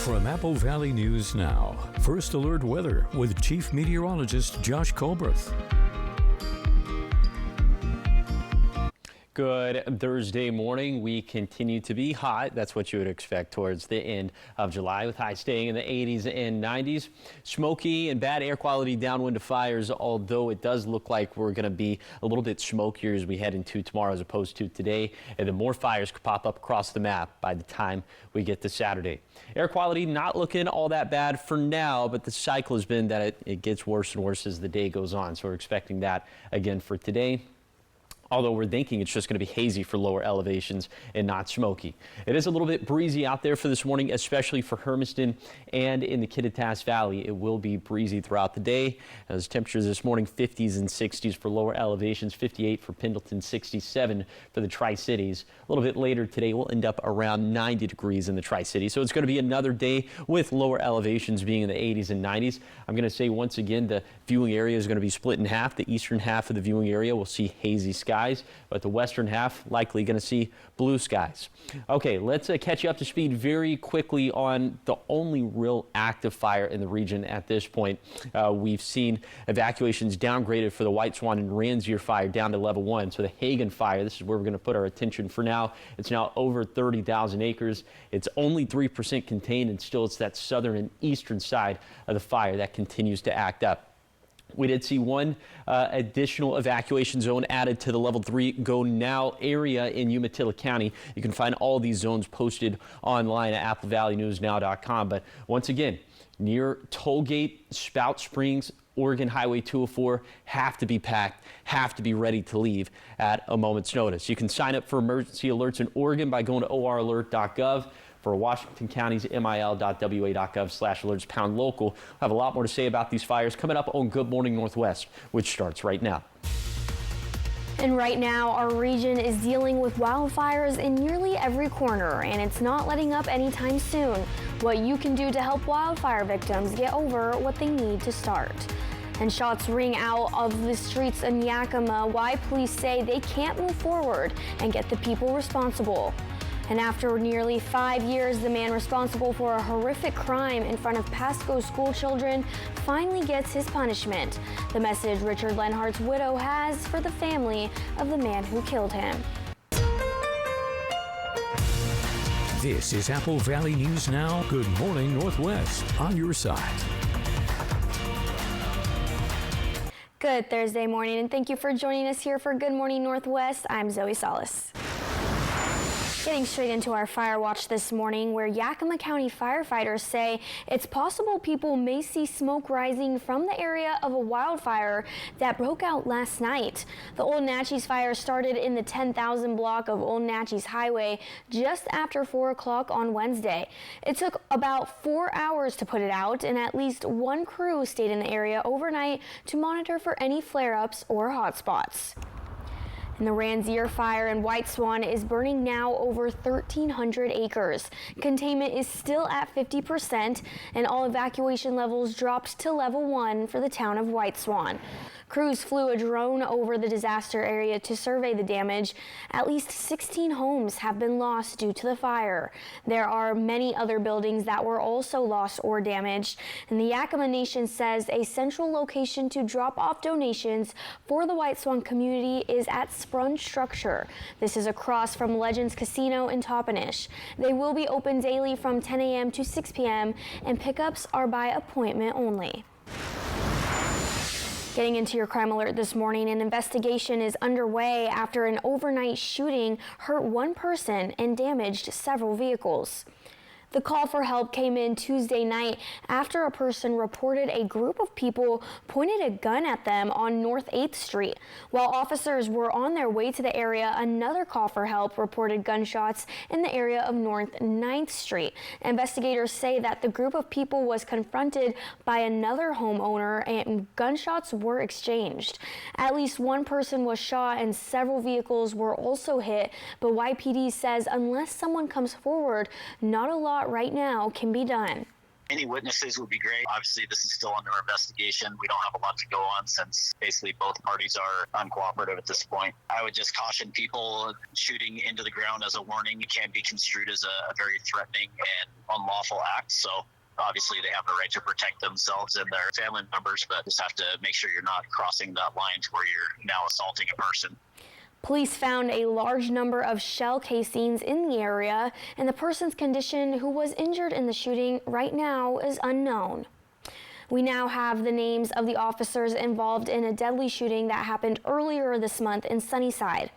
From Apple Valley News Now, First Alert Weather with Chief Meteorologist Josh Colberth. Good Thursday morning. We continue to be hot. That's what you would expect towards the end of July, with highs staying in the 80s and 90s. Smoky and bad air quality downwind of fires, although it does look like we're going to be a little bit smokier as we head into tomorrow as opposed to today. And then more fires could pop up across the map by the time we get to Saturday. Air quality not looking all that bad for now, but the cycle has been that it gets worse and worse as the day goes on. So we're expecting that again for today. Although we're thinking it's just going to be hazy for lower elevations and not smoky. It is a little bit breezy out there for this morning, especially for Hermiston and in the Kittitas Valley. It will be breezy throughout the day. As temperatures this morning, 50s and 60s for lower elevations, 58 for Pendleton, 67 for the Tri-Cities. A little bit later today, we'll end up around 90 degrees in the Tri-Cities. So it's going to be another day with lower elevations being in the 80s and 90s. I'm going to say once again, the viewing area is going to be split in half. The eastern half of the viewing area will see hazy skies, but the western half likely going to see blue skies. Okay, let's catch you up to speed very quickly on the only real active fire in the region at this point. We've seen evacuations downgraded for the White Swan and Ransier fire down to level 1. So the Hagen fire, this is where we're going to put our attention for now. It's now over 30,000 acres. It's only 3% contained, and still it's that southern and eastern side of the fire that continues to act up. We did see one additional evacuation zone added to the level 3 Go Now area in Umatilla County. You can find all these zones posted online at applevalleyNewsNow.com. But once again, near Tollgate, Spout Springs, Oregon Highway 204 have to be packed, have to be ready to leave at a moment's notice. You can sign up for emergency alerts in Oregon by going to oralert.gov. For Washington County's mil.wa.gov/alerts #local. We'll have a lot more to say about these fires coming up on Good Morning Northwest, which starts right now. And right now, our region is dealing with wildfires in nearly every corner, and it's not letting up anytime soon. What you can do to help wildfire victims get over what they need to start. And shots ring out of the streets in Yakima. Why police say they can't move forward and get the people responsible. And after nearly 5 years, the man responsible for a horrific crime in front of Pasco school children finally gets his punishment. The message Richard Lenhart's widow has for the family of the man who killed him. This is Apple Valley News Now. Good Morning Northwest, on your side. Good Thursday morning, and thank you for joining us here for Good Morning Northwest. I'm Zoe Salas. Getting straight into our fire watch this morning, where Yakima County firefighters say it's possible people may see smoke rising from the area of a wildfire that broke out last night. The Old Natchez fire started in the 10,000 block of Old Natchez Highway just after 4 o'clock on Wednesday. It took about 4 hours to put it out, and at least one crew stayed in the area overnight to monitor for any flare-ups or hotspots. And the Ransier fire in White Swan is burning now over 1,300 acres. Containment is still at 50%, and all evacuation levels dropped to level 1 for the town of White Swan. Crews flew a drone over the disaster area to survey the damage. At least 16 homes have been lost due to the fire. There are many other buildings that were also lost or damaged, and the Yakima Nation says a central location to drop off donations for the White Swan community is at Sprung Structure. This is across from Legends Casino in Toppenish. They will be open daily from 10 a.m. to 6 p.m. and pickups are by appointment only. Getting into your crime alert this morning, an investigation is underway after an overnight shooting hurt one person and damaged several vehicles. The call for help came in Tuesday night after a person reported a group of people pointed a gun at them on North 8th Street. While officers were on their way to the area, another call for help reported gunshots in the area of North 9th Street. Investigators say that the group of people was confronted by another homeowner and gunshots were exchanged. At least one person was shot and several vehicles were also hit, but YPD says unless someone comes forward, not a lot right now can be done. Any witnesses would be great. Obviously, this is still under investigation. We don't have a lot to go on since basically both parties are uncooperative at this point. I would just caution people shooting into the ground as a warning. It can be construed as a very threatening and unlawful act. So obviously, they have the right to protect themselves and their family members, but just have to make sure you're not crossing that line to where you're now assaulting a person. Police found a large number of shell casings in the area, and the person's condition who was injured in the shooting right now is unknown. We now have the names of the officers involved in a deadly shooting that happened earlier this month in Sunnyside.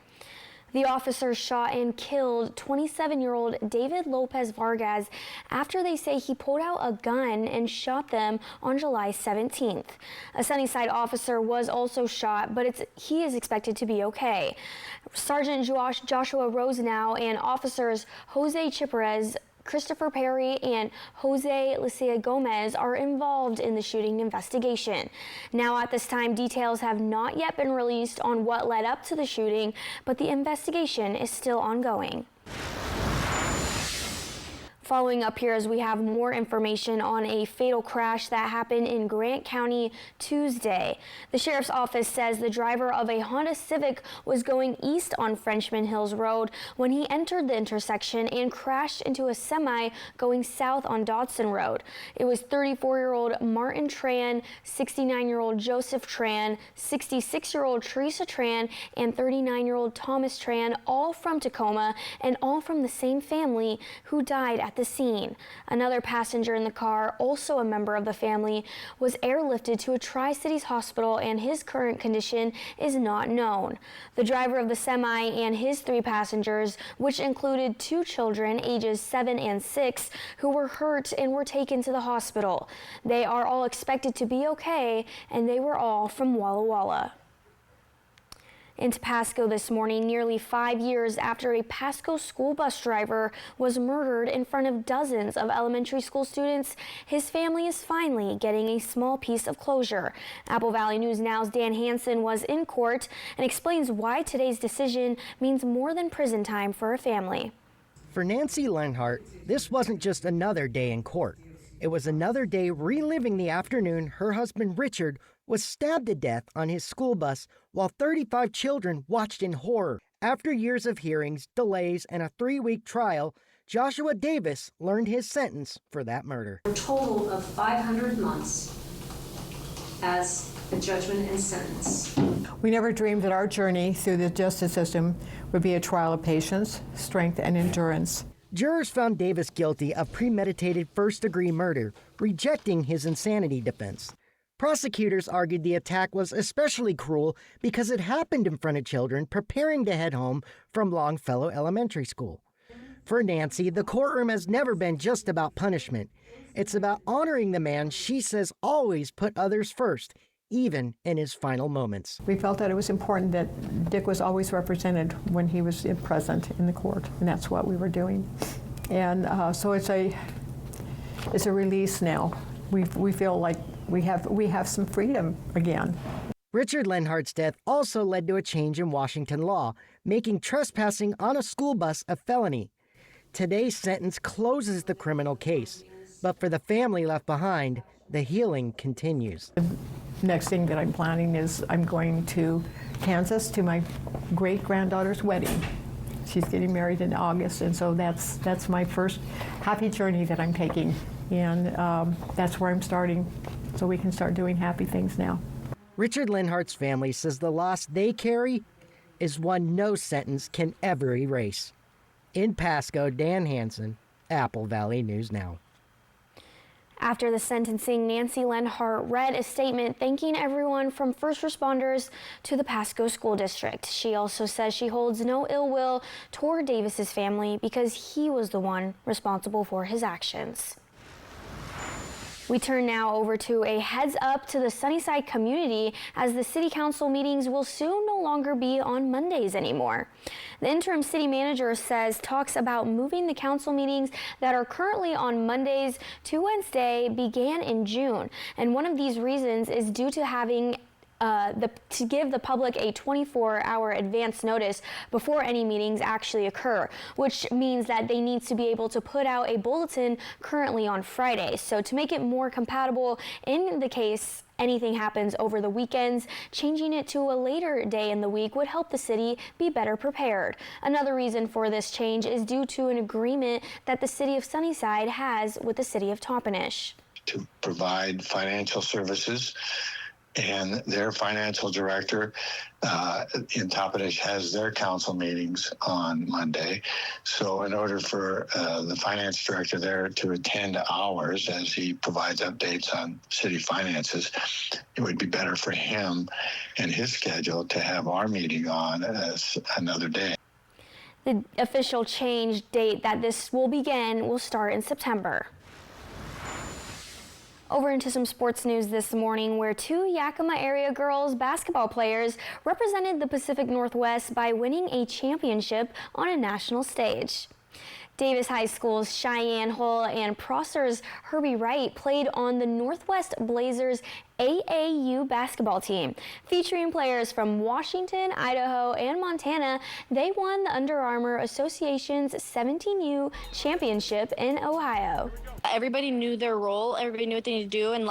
The officers shot and killed 27-year-old David Lopez Vargas after they say he pulled out a gun and shot them on July 17th. A Sunnyside officer was also shot, but he is expected to be okay. Sergeant Joshua Rosenau and officers Jose Chiperez, Christopher Perry, and Jose Licia Gomez are involved in the shooting investigation. Now, at this time, details have not yet been released on what led up to the shooting, but the investigation is still ongoing. Following up here as we have more information on a fatal crash that happened in Grant County Tuesday. The sheriff's office says the driver of a Honda Civic was going east on Frenchman Hills Road when he entered the intersection and crashed into a semi going south on Dodson Road. It was 34-year-old Martin Tran, 69-year-old Joseph Tran, 66-year-old Teresa Tran, and 39-year-old Thomas Tran, all from Tacoma and all from the same family, who died at the scene. Another passenger in the car, also a member of the family, was airlifted to a Tri-Cities hospital, and his current condition is not known. The driver of the semi and his 3 passengers, which included 2 children ages 7 and 6, who were hurt and were taken to the hospital. They are all expected to be okay, and they were all from Walla Walla. Into Pasco this morning, nearly 5 years after a Pasco school bus driver was murdered in front of dozens of elementary school students, his family is finally getting a small piece of closure. Apple Valley News Now's Dan Hansen was in court and explains why today's decision means more than prison time for a family. For Nancy Lenhart, this wasn't just another day in court. It was another day reliving the afternoon her husband Richard was stabbed to death on his school bus while 35 children watched in horror. After years of hearings, delays, and a 3-week trial, Joshua Davis learned his sentence for that murder. A total of 500 months as a judgment and sentence. We never dreamed that our journey through the justice system would be a trial of patience, strength, and endurance. Jurors found Davis guilty of premeditated first-degree murder, rejecting his insanity defense. Prosecutors argued the attack was especially cruel because it happened in front of children preparing to head home from Longfellow Elementary School. For Nancy, the courtroom has never been just about punishment. It's about honoring the man she says always put others first, even in his final moments. We felt that it was important that Dick was always represented when he was present in the court, and that's what we were doing. And so it's a release now. We feel like we have some freedom again. Richard Lenhart's death also led to a change in Washington law, making trespassing on a school bus a felony. Today's sentence closes the criminal case, but for the family left behind, the healing continues. The next thing that I'm planning is I'm going to Kansas to my great-granddaughter's wedding. She's getting married in August, and so that's my first happy journey that I'm taking, and that's where I'm starting, so we can start doing happy things now. Richard Lenhart's family says the loss they carry is one no sentence can ever erase. In Pasco, Dan Hansen, Apple Valley News Now. After the sentencing, Nancy Lenhart read a statement thanking everyone from first responders to the Pasco School District. She also says she holds no ill will toward Davis's family because he was the one responsible for his actions. We turn now over to a heads up to the Sunnyside community as the city council meetings will soon no longer be on Mondays anymore. The interim city manager says talks about moving the council meetings that are currently on Mondays to Wednesday began in June. And one of these reasons is due to having to give the public a 24-hour advance notice before any meetings actually occur, which means that they need to be able to put out a bulletin currently on Friday. So to make it more compatible in the case anything happens over the weekends, changing it to a later day in the week would help the city be better prepared. Another reason for this change is due to an agreement that the city of Sunnyside has with the city of Toppenish. To provide financial services, and their financial director in Toppenish has their council meetings on Monday. So in order for the finance director there to attend ours as he provides updates on city finances, it would be better for him and his schedule to have our meeting on as another day. The official change date that this will begin will start in September. Over into some sports news this morning, where two Yakima area girls basketball players represented the Pacific Northwest by winning a championship on a national stage. Davis High School's Cheyenne Hull and Prosser's Herbie Wright played on the Northwest Blazers AAU basketball team. Featuring players from Washington, Idaho, and Montana, they won the Under Armour Association's 17U championship in Ohio. Everybody knew their role, everybody knew what they needed to do, and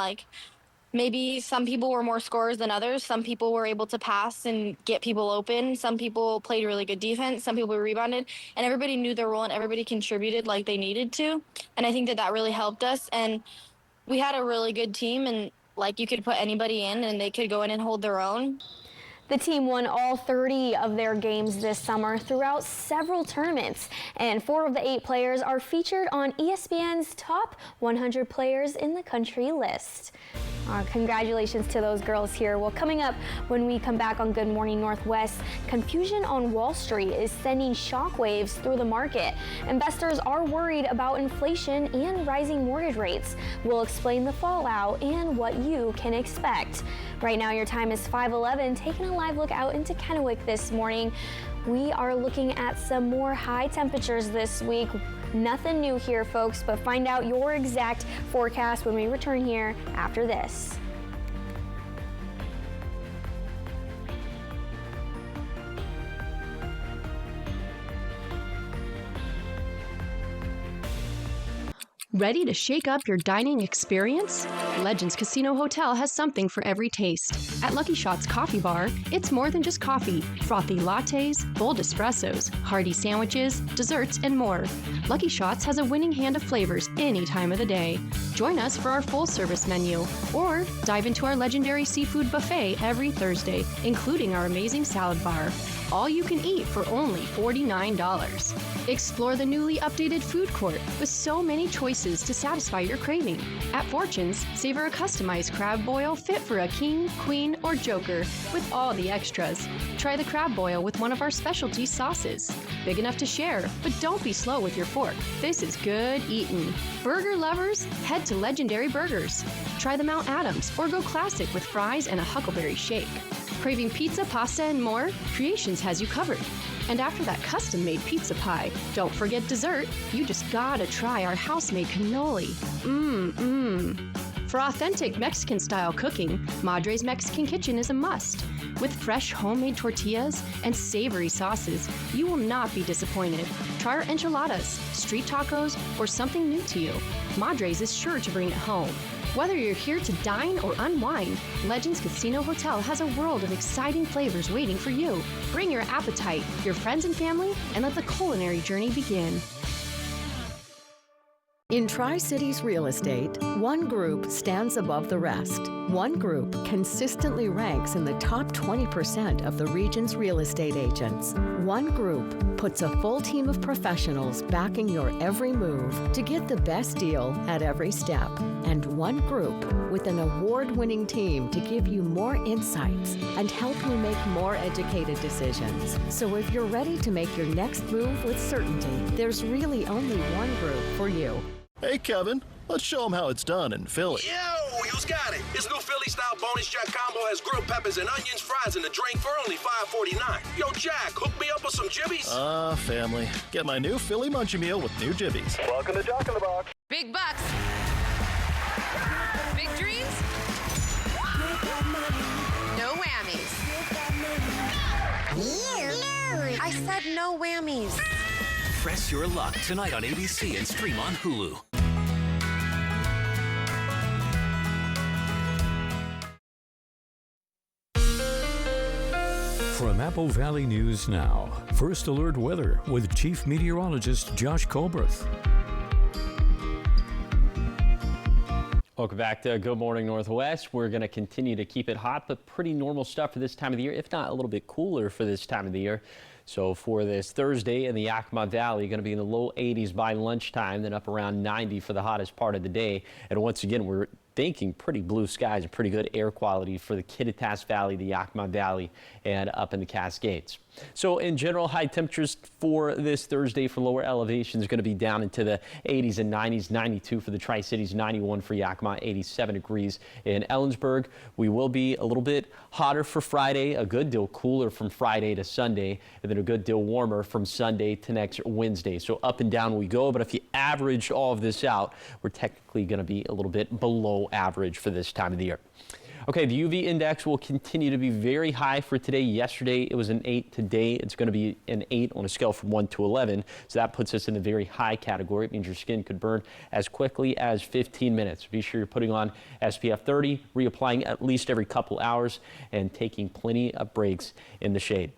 maybe some people were more scorers than others. Some people were able to pass and get people open. Some people played really good defense. Some people rebounded. And everybody knew their role and everybody contributed like they needed to. And I think that really helped us. And we had a really good team. And you could put anybody in and they could go in and hold their own. The team won all 30 of their games this summer throughout several tournaments, and 4 of the 8 players are featured on ESPN's Top 100 Players in the Country list. Congratulations to those girls here. Well, coming up when we come back on Good Morning Northwest, confusion on Wall Street is sending shockwaves through the market. Investors are worried about inflation and rising mortgage rates. We'll explain the fallout and what you can expect. Right now, your time is 5:11. Taking a live look out into Kennewick this morning. We are looking at some more high temperatures this week. Nothing new here, folks, but find out your exact forecast when we return here after this. Ready to shake up your dining experience? Legends Casino Hotel has something for every taste. At Lucky Shots Coffee Bar, it's more than just coffee. Frothy lattes, bold espressos, hearty sandwiches, desserts, and more. Lucky Shots has a winning hand of flavors any time of the day. Join us for our full-service menu, or dive into our legendary seafood buffet every Thursday, including our amazing salad bar. All you can eat for only $49. Explore the newly updated food court with so many choices to satisfy your craving. At Fortune's, savor a customized crab boil fit for a king, queen, or joker with all the extras. Try the crab boil with one of our specialty sauces. Big enough to share, but don't be slow with your fork. This is good eating. Burger lovers, head to Legendary Burgers. Try the Mount Adams or go classic with fries and a Huckleberry shake. Craving pizza, pasta, and more? Creations has you covered. And after that custom-made pizza pie, don't forget dessert. You just gotta try our house-made cannoli. For authentic Mexican-style cooking, Madre's Mexican Kitchen is a must. With fresh homemade tortillas and savory sauces, you will not be disappointed. Try our enchiladas, street tacos, or something new to you. Madre's is sure to bring it home. Whether you're here to dine or unwind, Legends Casino Hotel has a world of exciting flavors waiting for you. Bring your appetite, your friends and family, and let the culinary journey begin. In Tri-Cities Real Estate, one group stands above the rest. One group consistently ranks in the top 20% of the region's real estate agents. One group puts a full team of professionals backing your every move to get the best deal at every step. And one group with an award-winning team to give you more insights and help you make more educated decisions. So if you're ready to make your next move with certainty, there's really only one group for you. Hey, Kevin, let's show them how it's done in Philly. Yo, who's got it? His new Philly-style bonus Jack combo has grilled peppers and onions, fries, and a drink for only $5.49. Yo, Jack, hook me up with some jibbies. Family. Get my new Philly Munchie Meal with new jibbies. Welcome to Jack in the Box. Big bucks. Big dreams. No whammies. I said no whammies. Press your luck tonight on ABC and stream on Hulu. From Apple Valley News Now, First Alert Weather with Chief Meteorologist Josh Colbreth. Welcome back to Good Morning Northwest. We're going to continue to keep it hot, but pretty normal stuff for this time of the year, if not a little bit cooler for this time of the year. So for this Thursday in the Yakima Valley, going to be in the low 80s by lunchtime, then up around 90 for the hottest part of the day. And once again, we're thinking pretty blue skies and pretty good air quality for the Kittitas Valley, the Yakima Valley, and up in the Cascades. So in general, high temperatures for this Thursday for lower elevations going to be down into the 80s and 90s, 92 for the Tri-Cities, 91 for Yakima, 87 degrees in Ellensburg. We will be a little bit hotter for Friday, a good deal cooler from Friday to Sunday, and then a good deal warmer from Sunday to next Wednesday. So up and down we go, but if you average all of this out, we're technically going to be a little bit below average for this time of the year. Okay, the UV index will continue to be very high for today. Yesterday it was an 8. Today it's going to be an 8 on a scale from 1 to 11. So that puts us in the very high category. It means your skin could burn as quickly as 15 minutes. Be sure you're putting on SPF 30, reapplying at least every couple hours, and taking plenty of breaks in the shade.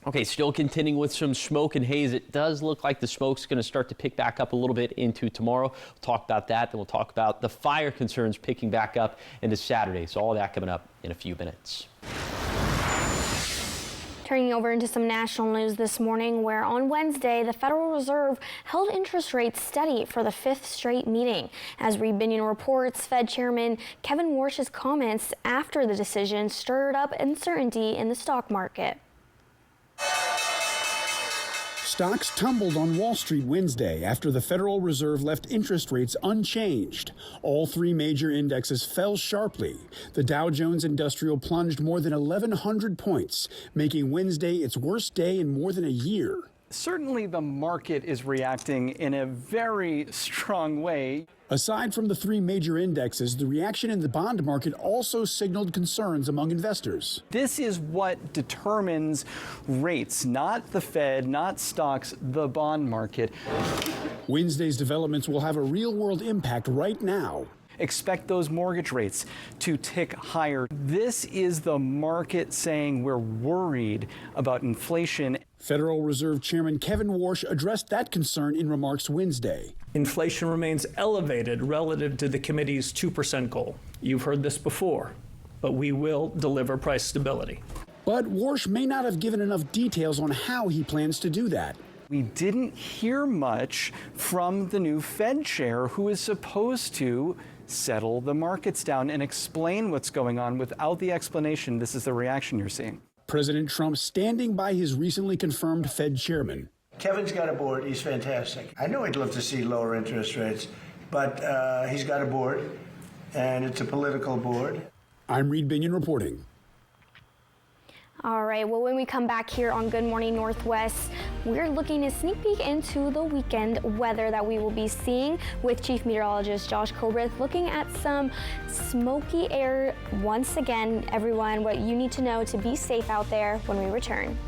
Okay, still continuing with some smoke and haze. It does look like the smoke's going to start to pick back up a little bit into tomorrow. We'll talk about that. Then we'll talk about the fire concerns picking back up into Saturday. So all that coming up in a few minutes. Turning over into some national news this morning, where on Wednesday, the Federal Reserve held interest rates steady for the 5th straight meeting. As Reed Binion reports, Fed Chairman Kevin Warsh's comments after the decision stirred up uncertainty in the stock market. Stocks tumbled on Wall Street Wednesday after the Federal Reserve left interest rates unchanged. All 3 major indexes fell sharply. The Dow Jones Industrial plunged more than 1,100 points, making Wednesday its worst day in more than a year. Certainly the market is reacting in a very strong way. Aside from the 3 major indexes, the reaction in the bond market also signaled concerns among investors. This is what determines rates, not the Fed, not stocks, the bond market. Wednesday's developments will have a real-world impact right now. Expect those mortgage rates to tick higher. This is the market saying we're worried about inflation. Federal Reserve Chairman Kevin Warsh addressed that concern in remarks Wednesday. Inflation remains elevated relative to the committee's 2% goal. You've heard this before, but we will deliver price stability. But Warsh may not have given enough details on how he plans to do that. We didn't hear much from the new Fed chair, who is supposed to settle the markets down and explain what's going on. Without the explanation, this is the reaction you're seeing. President Trump standing by his recently confirmed Fed chairman. Kevin's got a board. He's fantastic. I know he'd love to see lower interest rates, but he's got a board, and it's a political board. I'm Reed Binion reporting. All right, well, when we come back here on Good Morning Northwest, we're looking a sneak peek into the weekend weather that we will be seeing with Chief Meteorologist Josh Colbreth, looking at some smoky air once again. Everyone, what you need to know to be safe out there when we return.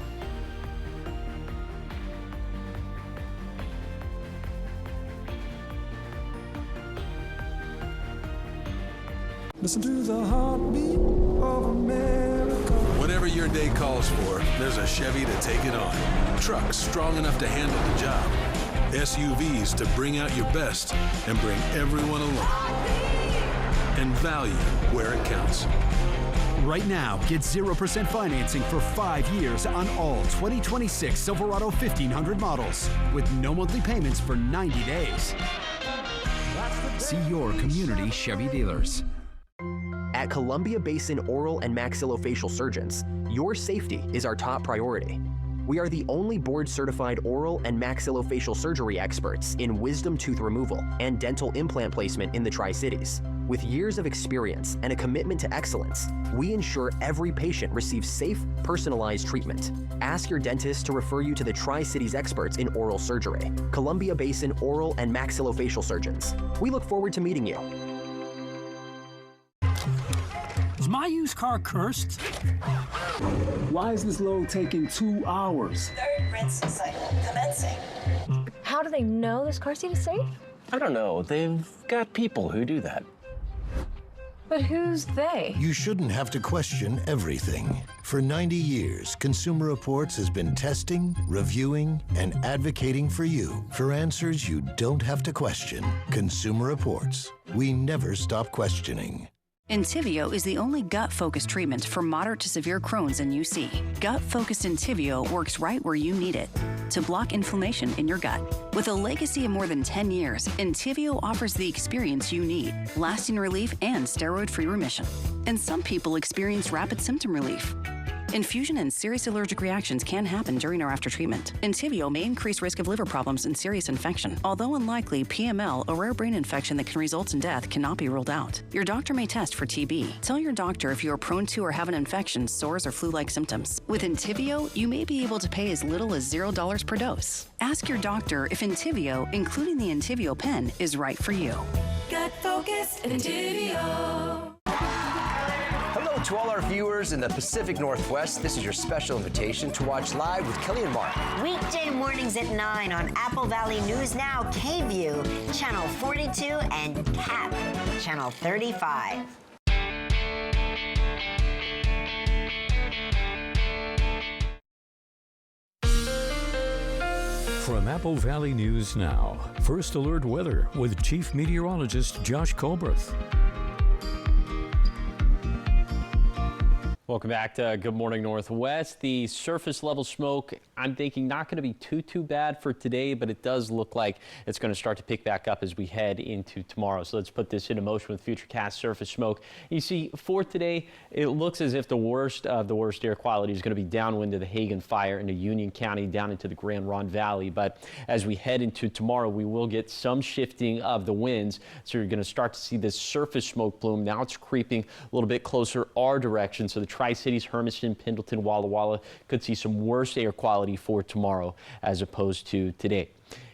Listen to the heartbeat of America. Whatever your day calls for, there's a Chevy to take it on. Trucks strong enough to handle the job. SUVs to bring out your best and bring everyone along. And value where it counts. Right now, get 0% financing for 5 years on all 2026 Silverado 1500 models with no monthly payments for 90 days. See your community Chevy dealers. At Columbia Basin Oral and Maxillofacial Surgeons, your safety is our top priority. We are the only board-certified oral and maxillofacial surgery experts in wisdom tooth removal and dental implant placement in the Tri-Cities. With years of experience and a commitment to excellence, we ensure every patient receives safe, personalized treatment. Ask your dentist to refer you to the Tri-Cities experts in oral surgery, Columbia Basin Oral and Maxillofacial Surgeons. We look forward to meeting you. Is my used car cursed? Why is this load taking 2 hours? Third rinse cycle commencing. How do they know this car seat is safe? I don't know. They've got people who do that. But who's they? You shouldn't have to question everything. For 90 years, Consumer Reports has been testing, reviewing, and advocating for you for answers you don't have to question. Consumer Reports. We never stop questioning. Entyvio is the only gut-focused treatment for moderate to severe Crohn's and UC. Gut-focused Entyvio works right where you need it to block inflammation in your gut. With a legacy of more than 10 years, Entyvio offers the experience you need, lasting relief and steroid-free remission. And some people experience rapid symptom relief. Infusion and serious allergic reactions can happen during or after treatment. Entyvio may increase risk of liver problems and serious infection. Although unlikely, PML, a rare brain infection that can result in death, cannot be ruled out. Your doctor may test for TB. Tell your doctor if you are prone to or have an infection, sores, or flu-like symptoms. With Entyvio, you may be able to pay as little as $0 per dose. Ask your doctor if Entyvio, including the Entyvio pen, is right for you. Gut focused Entyvio. Hello to all our viewers in the Pacific Northwest. This is your special invitation to watch live with Kelly and Mark. Weekday mornings at 9 on Apple Valley News Now, KView, Channel 42, and CAP, Channel 35. From Apple Valley News Now, First Alert Weather with Chief Meteorologist Josh Colberth. Welcome back to Good Morning Northwest. The surface level smoke, I'm thinking not going to be too bad for today, but it does look like it's going to start to pick back up as we head into tomorrow. So let's put this into motion with Futurecast surface smoke. You see, for today, it looks as if the worst of the worst air quality is going to be downwind of the Hagen fire into Union County down into the Grand Ronde Valley. But as we head into tomorrow, we will get some shifting of the winds. So you're going to start to see this surface smoke plume. Now it's creeping a little bit closer our direction. So the Tri-Cities, Hermiston, Pendleton, Walla Walla could see some worse air quality for tomorrow as opposed to today.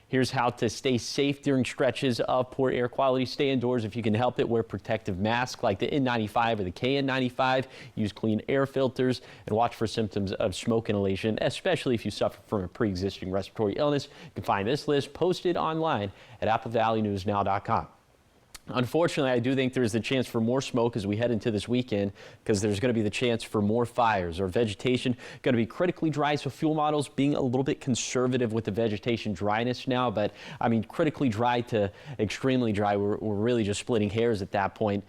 Here's how to stay safe during stretches of poor air quality. Stay indoors if you can help it. Wear protective masks like the N95 or the KN95. Use clean air filters and watch for symptoms of smoke inhalation, especially if you suffer from a pre-existing respiratory illness. You can find this list posted online at applevalleynewsnow.com. Unfortunately, I do think there's the chance for more smoke as we head into this weekend because there's going to be the chance for more fires. Our vegetation going to be critically dry, so fuel models being a little bit conservative with the vegetation dryness now. But, I mean, critically dry to extremely dry, we're really just splitting hairs at that point.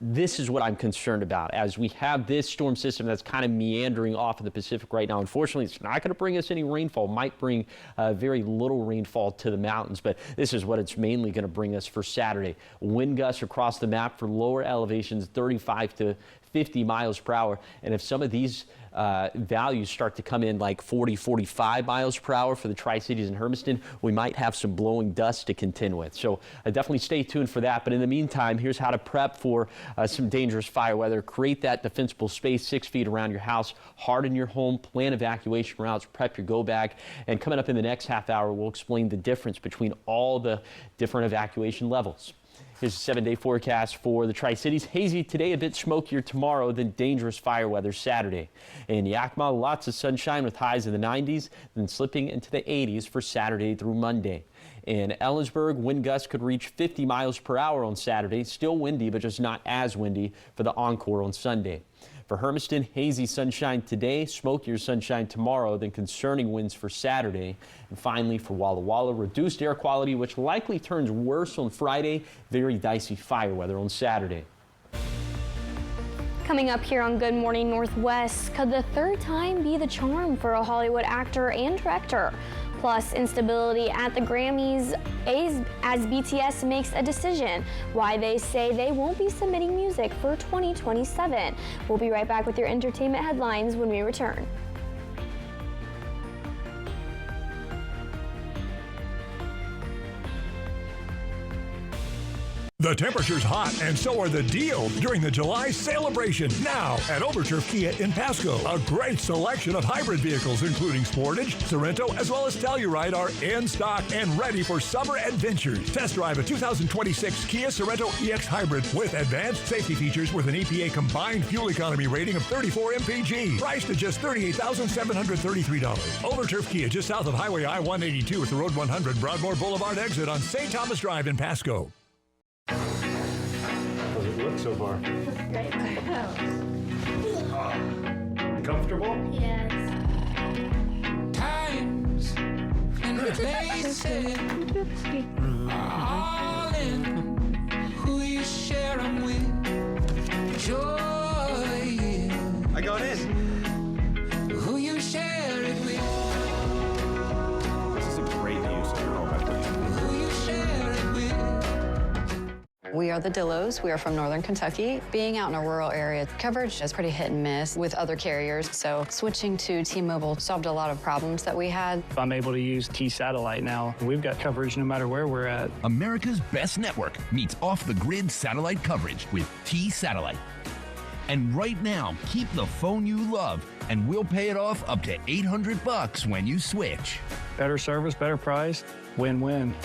This is what I'm concerned about as we have this storm system that's kind of meandering off of the Pacific right now. Unfortunately, it's not going to bring us any rainfall. Might bring very little rainfall to the mountains, but this is what it's mainly going to bring us for Saturday. Wind gusts across the map for lower elevations, 35 to 50 miles per hour. And if some of these values start to come in like 40, 45 miles per hour for the Tri-Cities and Hermiston, we might have some blowing dust to contend with. So definitely stay tuned for that. But in the meantime, here's how to prep for some dangerous fire weather. Create that defensible space 6 feet around your house. Harden your home. Plan evacuation routes. Prep your go bag. And coming up in the next half hour, we'll explain the difference between all the different evacuation levels. Here's a 7-day forecast for the Tri-Cities. Hazy today, a bit smokier tomorrow, then dangerous fire weather Saturday. In Yakima, lots of sunshine with highs in the 90s, then slipping into the 80s for Saturday through Monday. In Ellensburg, wind gusts could reach 50 miles per hour on Saturday. Still windy, but just not as windy for the Encore on Sunday. For Hermiston, hazy sunshine today, smokier sunshine tomorrow, then concerning winds for Saturday. And finally, for Walla Walla, reduced air quality, which likely turns worse on Friday. Very dicey fire weather on Saturday. Coming up here on Good Morning Northwest, could the third time be the charm for a Hollywood actor and director? Plus, instability at the Grammys as BTS makes a decision. Why they say they won't be submitting music for 2027. We'll be right back with your entertainment headlines when we return. The temperature's hot, and so are the deals during the July celebration. Now at Overturf Kia in Pasco, a great selection of hybrid vehicles, including Sportage, Sorento, as well as Telluride, are in stock and ready for summer adventures. Test drive a 2026 Kia Sorento EX Hybrid with advanced safety features with an EPA combined fuel economy rating of 34 mpg. Priced at just $38,733. Overturf Kia, just south of Highway I-182 at the Road 100 Broadmoor Boulevard exit on St. Thomas Drive in Pasco. How's it look so far? Great. Comfortable? Yes. Times and places all in who you share them with. Joy. I got in. Who you share it with. This is a great use of your home equity. Who you share it with. We are the Dillos. We are from Northern Kentucky. Being out in a rural area, coverage is pretty hit and miss with other carriers. So switching to T-Mobile solved a lot of problems that we had. I'm able to use T-Satellite now. We've got coverage no matter where we're at. America's best network meets off-the-grid satellite coverage with T-Satellite. And right now, keep the phone you love, and we'll pay it off up to $800 when you switch. Better service, better price, win-win.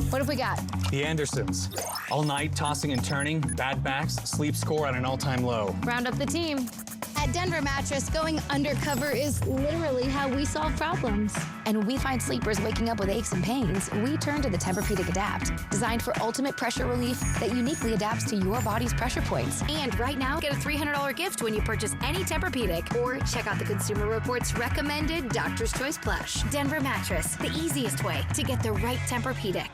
What have we got? The Andersons. All night tossing and turning, bad backs, sleep score at an all-time low. Round up the team. At Denver Mattress, going undercover is literally how we solve problems. And we find sleepers waking up with aches and pains. We turn to the Tempur-Pedic Adapt, designed for ultimate pressure relief that uniquely adapts to your body's pressure points. And right now, get a $300 gift when you purchase any Tempur-Pedic, or check out the Consumer Reports recommended Doctor's Choice Plush. Denver Mattress, the easiest way to get the right Tempur-Pedic.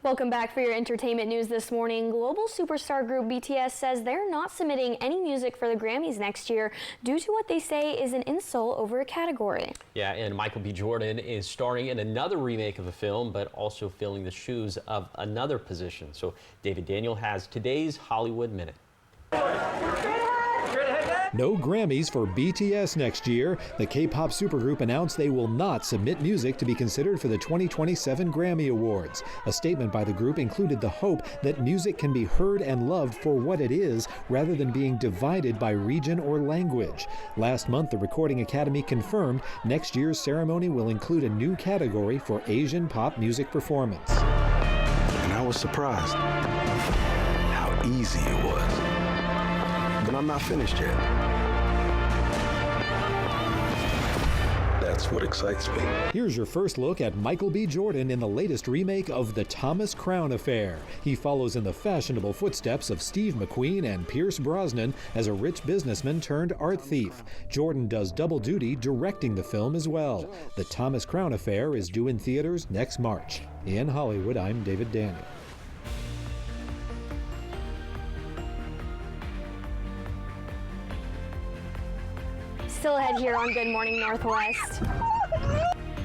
Welcome back for your entertainment news this morning. Global superstar group BTS says they're not submitting any music for the Grammys next year due to what they say is an insult over a category. Yeah, and Michael B. Jordan is starring in another remake of a film, but also filling the shoes of another position. So David Daniel has today's Hollywood Minute. No Grammys for BTS next year. The K-pop supergroup announced they will not submit music to be considered for the 2027 Grammy Awards. A statement by the group included the hope that music can be heard and loved for what it is, rather than being divided by region or language. Last month, the Recording Academy confirmed next year's ceremony will include a new category for Asian pop music performance. And I was surprised how easy it was. But I'm not finished yet. That's what excites me. Here's your first look at Michael B. Jordan in the latest remake of The Thomas Crown Affair. He follows in the fashionable footsteps of Steve McQueen and Pierce Brosnan as a rich businessman turned art thief. Jordan does double duty directing the film as well. The Thomas Crown Affair is due in theaters next March. In Hollywood, I'm David Daniel. Still ahead here on Good Morning Northwest.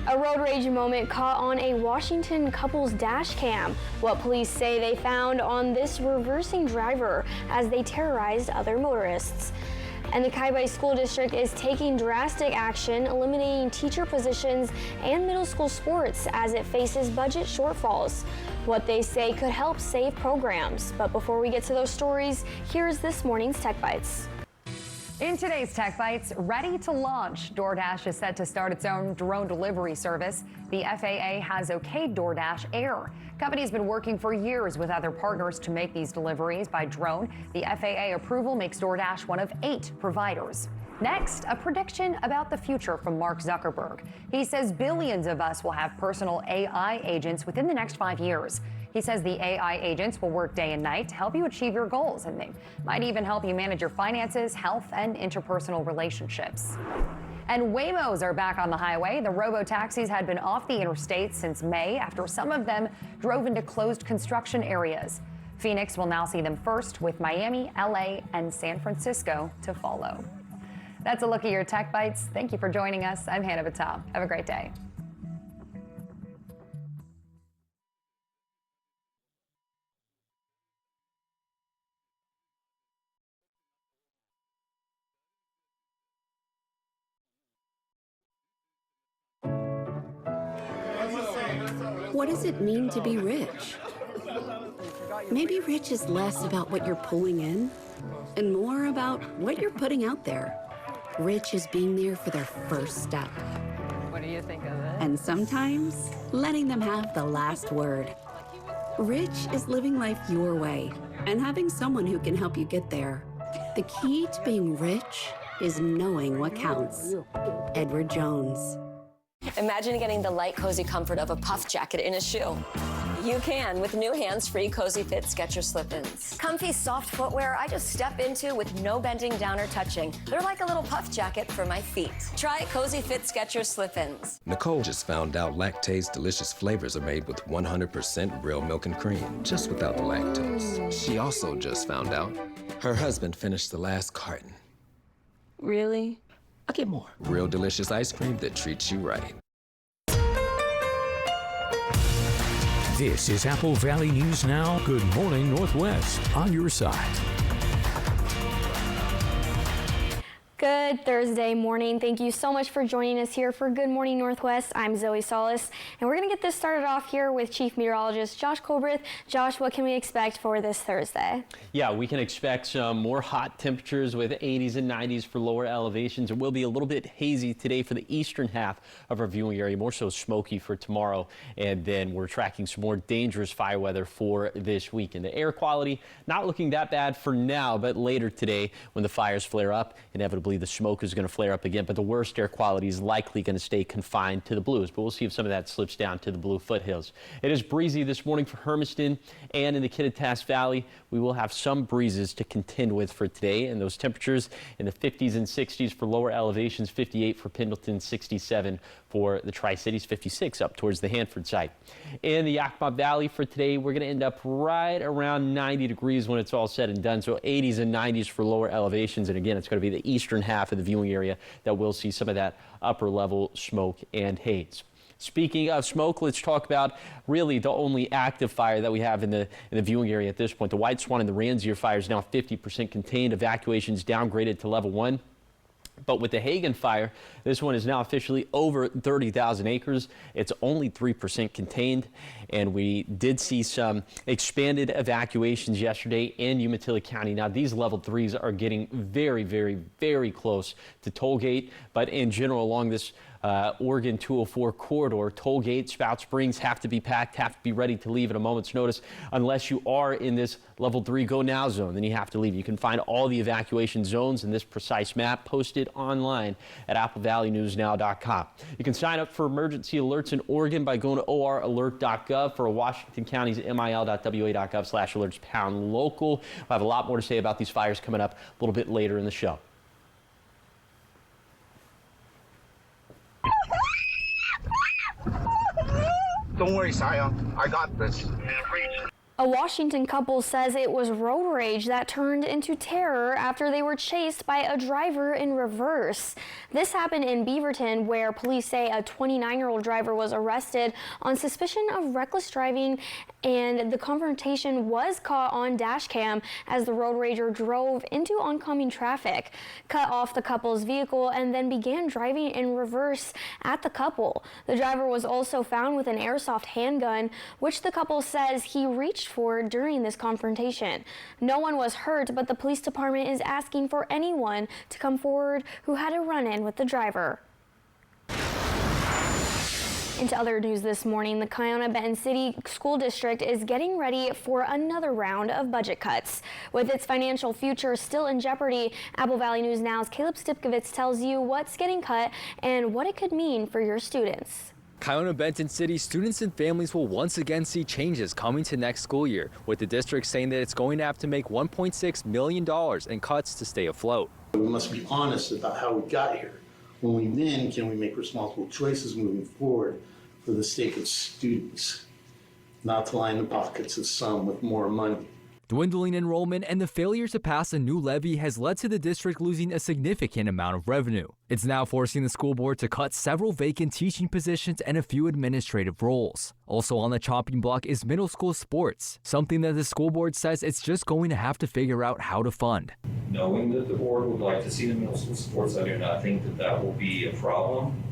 A road rage moment caught on a Washington couple's dash cam. What police say they found on this reversing driver as they terrorized other motorists. And the Kaibai School District is taking drastic action, eliminating teacher positions and middle school sports as it faces budget shortfalls. What they say could help save programs. But before we get to those stories, here's this morning's Tech Bites. In today's Tech Bites, ready to launch. DoorDash is set to start its own drone delivery service. The FAA has okayed DoorDash Air. Company has been working for years with other partners to make these deliveries by drone. The FAA approval makes DoorDash one of 8 providers. Next, a prediction about the future from Mark Zuckerberg. He says billions of us will have personal AI agents within the next 5 years. He says the AI agents will work day and night to help you achieve your goals, and they might even help you manage your finances, health, and interpersonal relationships. And Waymos are back on the highway. The robo-taxis had been off the interstate since May after some of them drove into closed construction areas. Phoenix will now see them first, with Miami, LA, and San Francisco to follow. That's a look at your Tech Bites. Thank you for joining us. I'm Hannah Battelle. Have a great day. What does it mean to be rich? Maybe rich is less about what you're pulling in and more about what you're putting out there. Rich is being there for their first step. What do you think of it? And sometimes letting them have the last word. Rich is living life your way and having someone who can help you get there. The key to being rich is knowing what counts. Edward Jones. Imagine getting the light, cozy comfort of a puff jacket in a shoe. You can with new hands-free Cozy Fit Skechers slip-ins. Comfy, soft footwear I just step into with no bending down or touching. They're like a little puff jacket for my feet. Try Cozy Fit Skechers slip-ins. Nicole just found out Lactae's delicious flavors are made with 100% real milk and cream, just without the lactose. She also just found out her husband finished the last carton. Really? I'll get more. Real delicious ice cream that treats you right. This is Apple Valley News Now. Good morning, Northwest. On your side. Good Thursday morning. Thank you so much for joining us here for Good Morning Northwest. I'm Zoe Solis, and we're going to get this started off here with Chief Meteorologist Josh Colbreth. Josh, what can we expect for this Thursday? Yeah, we can expect some more hot temperatures with 80s and 90s for lower elevations. It will be a little bit hazy today for the eastern half of our viewing area, more so smoky for tomorrow. And then we're tracking some more dangerous fire weather for this weekend. The air quality not looking that bad for now, but later today when the fires flare up, inevitably the smoke is going to flare up again, but the worst air quality is likely going to stay confined to the blues. But we'll see if some of that slips down to the blue foothills. It is breezy this morning for Hermiston and in the Kittitas Valley. We will have some breezes to contend with for today, and those temperatures in the 50s and 60s for lower elevations, 58 for Pendleton, 67 for the Tri-Cities, 56 up towards the Hanford site. In the Yakima Valley for today, we're going to end up right around 90 degrees when it's all said and done. So 80s and 90s for lower elevations. And again, it's going to be the eastern half of the viewing area that will see some of that upper level smoke and haze. Speaking of smoke, let's talk about really the only active fire that we have in the viewing area at this point. The White Swan and the Ransier fire is now 50% contained. Evacuations downgraded to level 1. But with the Hagen fire, this one is now officially over 30,000 acres. It's only 3% contained, and we did see some expanded evacuations yesterday in Umatilla County. Now, these level 3s are getting very, very, very close to Tollgate, but in general along this Oregon 204 corridor, Tollgate, Spout Springs have to be packed, have to be ready to leave at a moment's notice. Unless you are in this level 3 go now zone, then you have to leave. You can find all the evacuation zones in this precise map posted online at applevalleynewsnow.com. You can sign up for emergency alerts in Oregon by going to oralert.gov. For Washington County's mil.wa.gov/alerts/local. We'll have a lot more to say about these fires coming up a little bit later in the show. Don't worry, Sion. I got this. A Washington couple says it was road rage that turned into terror after they were chased by a driver in reverse. This happened in Beaverton, where police say a 29-year-old driver was arrested on suspicion of reckless driving, and the confrontation was caught on dash cam as the road rager drove into oncoming traffic, cut off the couple's vehicle, and then began driving in reverse at the couple. The driver was also found with an airsoft handgun, which the couple says he reached for during this confrontation. No one was hurt, but the police department is asking for anyone to come forward who had a run-in with the driver. Into other news this morning, the Kiona-Benton City School District is getting ready for another round of budget cuts. With its financial future still in jeopardy, Apple Valley News Now's Caleb Stipkovitz tells you what's getting cut and what it could mean for your students. Kiona-Benton City students and families will once again see changes coming to next school year, with the district saying that it's going to have to make $1.6 million in cuts to stay afloat. We must be honest about how we got here. When we win, can we make responsible choices moving forward for the sake of students, not to line the pockets of some with more money. Dwindling enrollment and the failure to pass a new levy has led to the district losing a significant amount of revenue. It's now forcing the school board to cut several vacant teaching positions and a few administrative roles. Also on the chopping block is middle school sports, something that the school board says it's just going to have to figure out how to fund. Knowing that the board would like to see the middle school sports, I do not think that that will be a problem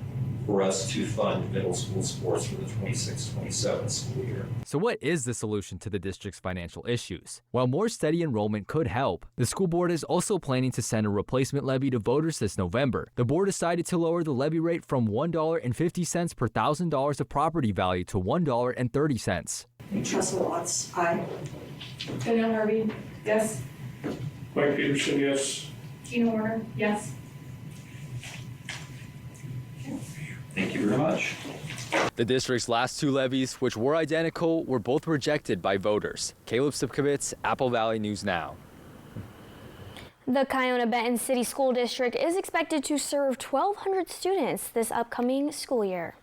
for us to fund middle school sports for the 26-27 school year. So what is the solution to the district's financial issues? While more steady enrollment could help, the school board is also planning to send a replacement levy to voters this November. The board decided to lower the levy rate from $1.50 per $1,000 of property value to $1.30. Trustee Watts, aye. Danielle Harvey, yes. Mike Peterson, yes. Tina Warner, yes. Thank you very much. The district's last two levies, which were identical, were both rejected by voters. Caleb Sipkovitz, Apple Valley News Now. The Kiona-Benton City School District is expected to serve 1,200 students this upcoming school year.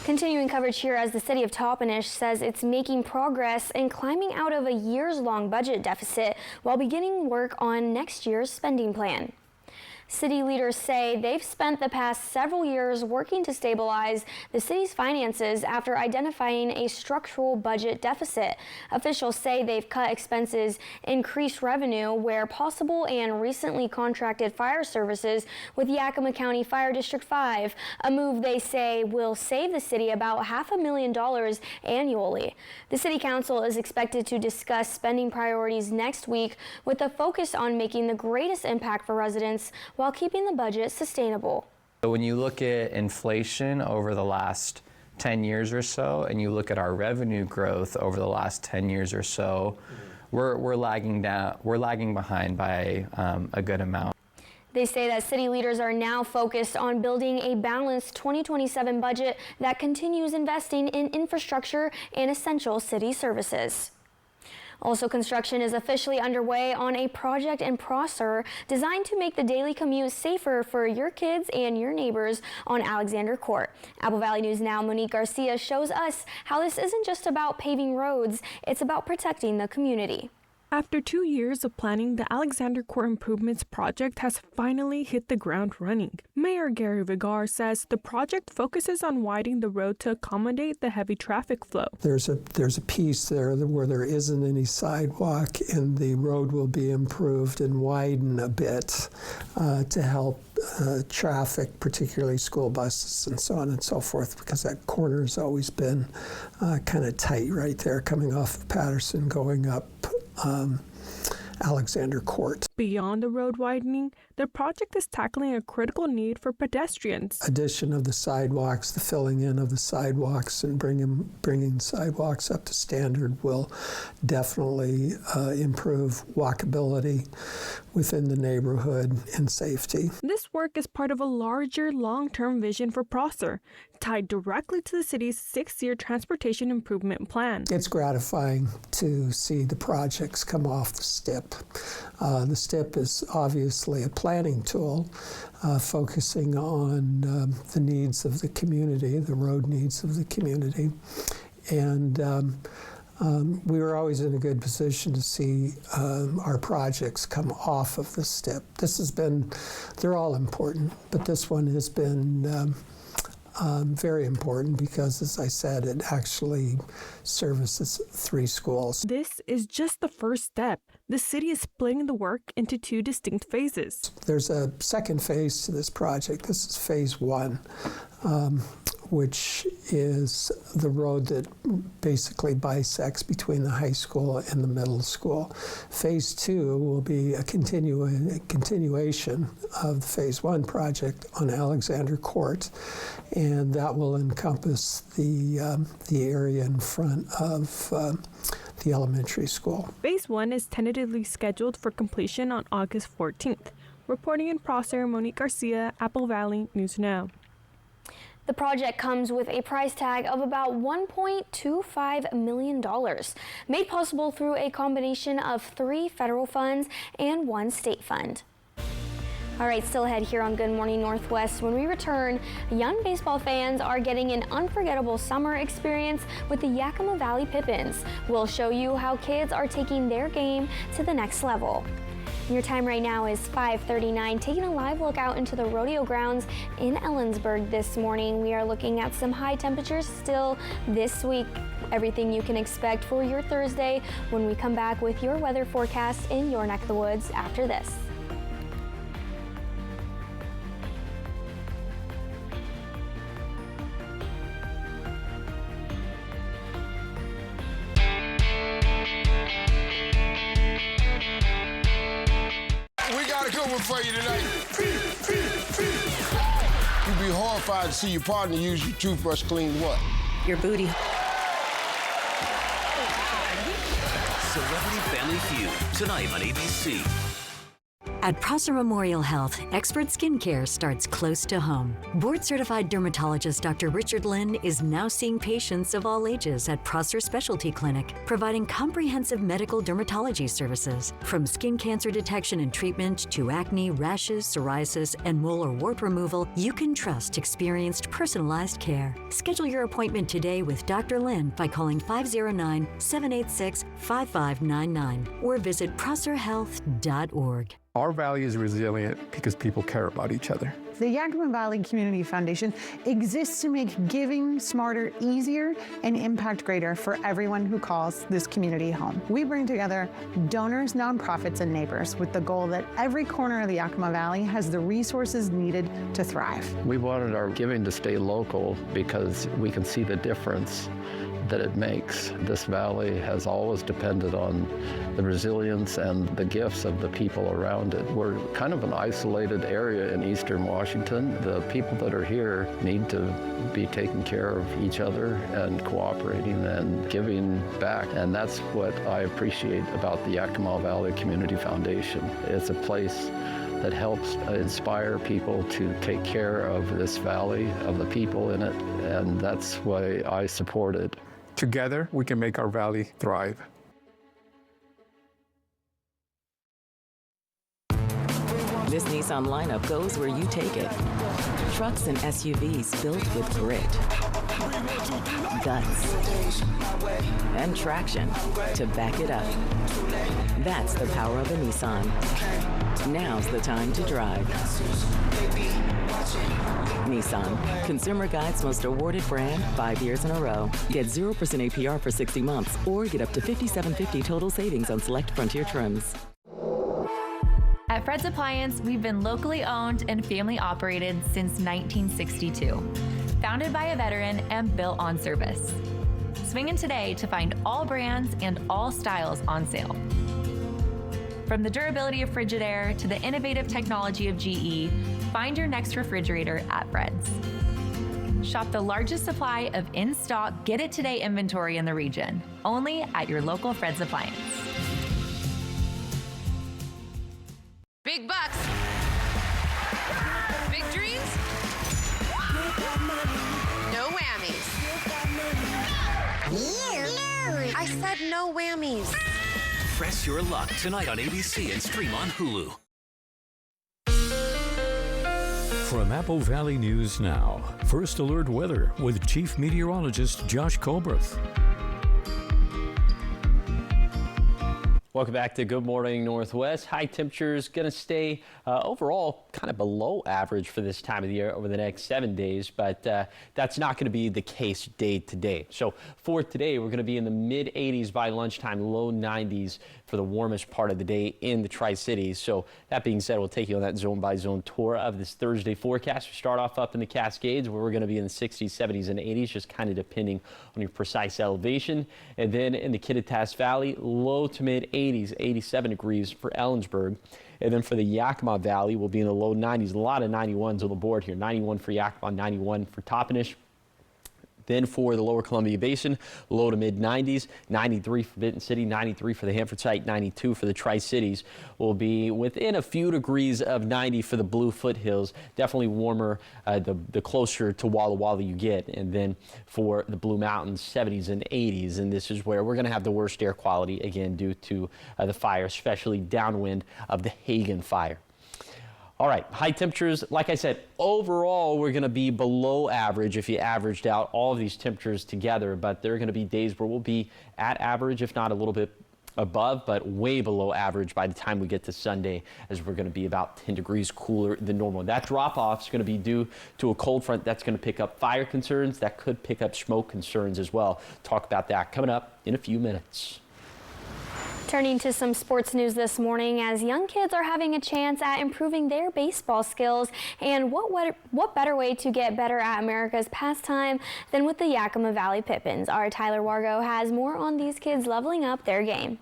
Continuing coverage here as the city of Toppenish says it's making progress in climbing out of a years-long budget deficit while beginning work on next year's spending plan. City leaders say they've spent the past several years working to stabilize the city's finances after identifying a structural budget deficit. Officials say they've cut expenses, increased revenue where possible, and recently contracted fire services with Yakima County Fire District 5, a move they say will save the city about $500,000 annually. The City Council is expected to discuss spending priorities next week with a focus on making the greatest impact for residents while keeping the budget sustainable. So when you look at inflation over the last 10 years or so, and you look at our revenue growth over the last 10 years or so, we're lagging behind by a good amount. They say that city leaders are now focused on building a balanced 2027 budget that continues investing in infrastructure and essential city services. Also, construction is officially underway on a project in Prosser designed to make the daily commute safer for your kids and your neighbors on Alexander Court. Apple Valley News Now, Monique Garcia shows us how this isn't just about paving roads, it's about protecting the community. After 2 years of planning, the Alexander Court Improvements project has finally hit the ground running. Mayor Gary Vigar says the project focuses on widening the road to accommodate the heavy traffic flow. There's a piece there where there isn't any sidewalk, and the road will be improved and widened a bit to help traffic, particularly school buses and so on and so forth, because that corner has always been kind of tight right there coming off of Patterson going up Alexander Court. Beyond the road widening, the project is tackling a critical need for pedestrians. Addition of the sidewalks, the filling in of the sidewalks, and bringing sidewalks up to standard will definitely improve walkability within the neighborhood and safety. This work is part of a larger long-term vision for Prosser, tied directly to the city's 6-year transportation improvement plan. It's gratifying to see the projects come off the STIP. The STIP is obviously a planning tool focusing on the needs of the community, the road needs of the community. And we were always in a good position to see our projects come off of the STIP. They're all important, but this one has been very important because, as I said, it actually services 3 schools. This is just the first step. The city is splitting the work into 2 distinct phases. There's a second phase to this project. This is phase 1, which is the road that basically bisects between the high school and the middle school. Phase 2 will be a continuation of the phase 1 project on Alexander Court, and that will encompass the area in front of the elementary school. Phase 1 is tentatively scheduled for completion on August 14th. Reporting in Prosser, Monique Garcia, Apple Valley News Now. The project comes with a price tag of about $1.25 million, made possible through a combination of 3 federal funds and 1 state fund. All right, still ahead here on Good Morning Northwest. When we return, young baseball fans are getting an unforgettable summer experience with the Yakima Valley Pippins. We'll show you how kids are taking their game to the next level. Your time right now is 5:39. Taking a live look out into the rodeo grounds in Ellensburg this morning. We are looking at some high temperatures still this week. Everything you can expect for your Thursday when we come back with your weather forecast in your neck of the woods after this. For you tonight. You'd be horrified to see your partner use your toothbrush clean what? Your booty. Celebrity Family Feud, tonight on ABC. At Prosser Memorial Health, expert skincare starts close to home. Board-certified dermatologist Dr. Richard Lynn is now seeing patients of all ages at Prosser Specialty Clinic, providing comprehensive medical dermatology services. From skin cancer detection and treatment to acne, rashes, psoriasis, and mole or wart removal, you can trust experienced, personalized care. Schedule your appointment today with Dr. Lynn by calling 509-786-5599 or visit prosserhealth.org. Our valley is resilient because people care about each other. The Yakima Valley Community Foundation exists to make giving smarter, easier, and impact greater for everyone who calls this community home. We bring together donors, nonprofits, and neighbors with the goal that every corner of the Yakima Valley has the resources needed to thrive. We wanted our giving to stay local because we can see the difference that it makes. This valley has always depended on the resilience and the gifts of the people around it. We're kind of an isolated area in eastern Washington. The people that are here need to be taking care of each other and cooperating and giving back. And that's what I appreciate about the Yakima Valley Community Foundation. It's a place that helps inspire people to take care of this valley, of the people in it, and that's why I support it. Together, we can make our valley thrive. This Nissan lineup goes where you take it. Trucks and SUVs built with grit, guts, and traction to back it up. That's the power of a Nissan. Now's the time to drive. Nissan, Consumer Guide's most awarded brand 5 years in a row. Get 0% APR for 60 months or get up to $5,750 total savings on select Frontier trims. At Fred's Appliance, we've been locally owned and family operated since 1962. Founded by a veteran and built on service. Swing in today to find all brands and all styles on sale. From the durability of Frigidaire to the innovative technology of GE, find your next refrigerator at Fred's. Shop the largest supply of in-stock Get It Today inventory in the region, only at your local Fred's Appliance. Big bucks. Big dreams. No whammies. I said no whammies. Press your luck tonight on ABC and stream on Hulu. From Apple Valley News Now, First Alert Weather with Chief Meteorologist Josh Colbreth. Welcome back to Good Morning Northwest. High temperatures going to stay overall kind of below average for this time of the year over the next 7 days, but that's not going to be the case day to day. So for today, we're going to be in the mid 80s by lunchtime, low 90s for the warmest part of the day in the Tri-Cities. So that being said, we'll take you on that zone by zone tour of this Thursday forecast. We start off up in the Cascades where we're going to be in the 60s, 70s, and 80s, just kind of depending on your precise elevation. And then in the Kittitas Valley, low to mid 80s, 87 degrees for Ellensburg. And then for the Yakima Valley, we'll be in the low 90s. A lot of 91s on the board here. 91 for Yakima, 91 for Toppenish. Then for the lower Columbia Basin, low to mid 90s, 93 for Benton City, 93 for the Hanford site, 92 for the Tri-Cities. Will be within a few degrees of 90 for the Blue Foothills. Definitely warmer the closer to Walla Walla you get. And then for the Blue Mountains, 70s and 80s. And this is where we're going to have the worst air quality again due to the fire, especially downwind of the Hagen fire. All right, high temperatures, like I said, overall we're going to be below average if you averaged out all of these temperatures together, but there are going to be days where we'll be at average, if not a little bit above, but way below average by the time we get to Sunday, as we're going to be about 10 degrees cooler than normal. That drop-off is going to be due to a cold front that's going to pick up fire concerns, that could pick up smoke concerns as well. Talk about that coming up in a few minutes. Turning to some sports news this morning, as young kids are having a chance at improving their baseball skills, and what better way to get better at America's pastime than with the Yakima Valley Pippins. Our Tyler Wargo has more on these kids leveling up their game.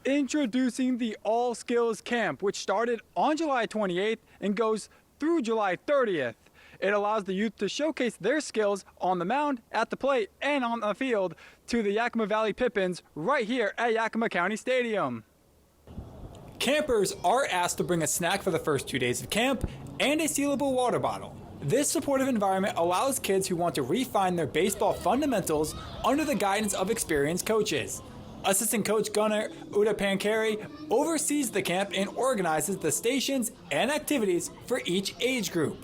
Introducing the All Skills Camp, which started on July 28th and goes through July 30th. It allows the youth to showcase their skills on the mound, at the plate, and on the field to the Yakima Valley Pippins right here at Yakima County Stadium. Campers are asked to bring a snack for the first 2 days of camp and a sealable water bottle. This supportive environment allows kids who want to refine their baseball fundamentals under the guidance of experienced coaches. Assistant Coach Gunnar Uda Pankari oversees the camp and organizes the stations and activities for each age group.